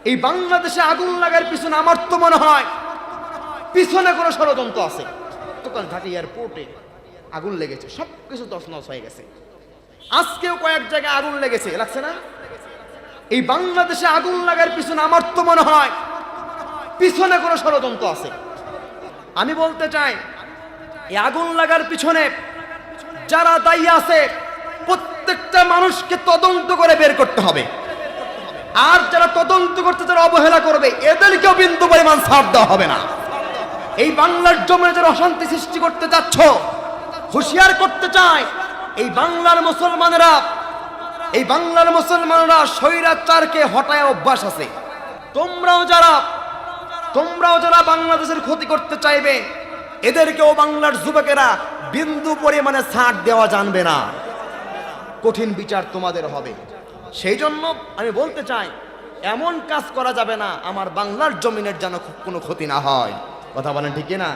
এই বাংলাদেশে আগুন লাগার পিছনে আমার তো মনে হয় পিছনে কোনো ষড়যন্ত্র আছে। গতকাল ঢাকা এয়ারপোর্টে আগুন লেগেছে, সবকিছু তছনছ হয়ে গেছে। আজকেও কয়েক জায়গায় আগুন লেগেছে, লাগছে না? এই বাংলাদেশে আগুন লাগার পিছনে আমার তো মনে হয় পিছনে কোনো ষড়যন্ত্র আছে। আমি বলতে চাই, এই আগুন লাগার পিছনে যারা দায়ী আছে প্রত্যেকটা মানুষকে তদন্ত করে বের করতে হবে। আর যারা তদন্ত করতে যারা অবহেলা করবে এদেরকেও বিন্দু পরিমাণ ছাড় দেওয়া হবে না। এই বাংলার জমিনে যারা অশান্তি সৃষ্টি করতে যাচ্ছ, হুঁশিয়ার করতে চায় এই বাংলার মুসলমানেরা স্বৈরাচারকে হটায় অভ্যাস আছে। তোমরাও যারা বাংলাদেশের ক্ষতি করতে চাইবে এদেরকেও বাংলার যুবকেরা বিন্দু পরিমাণে ছাড় দেওয়া জানবে না, কঠিন বিচার তোমাদের হবে। সেই জন্য আমি বলতে চাই, এমন কাজ করা যাবে না আমার বাংলার জমিনের যেন কোনো ক্ষতি না হয়। কথা বলেন ঠিক না?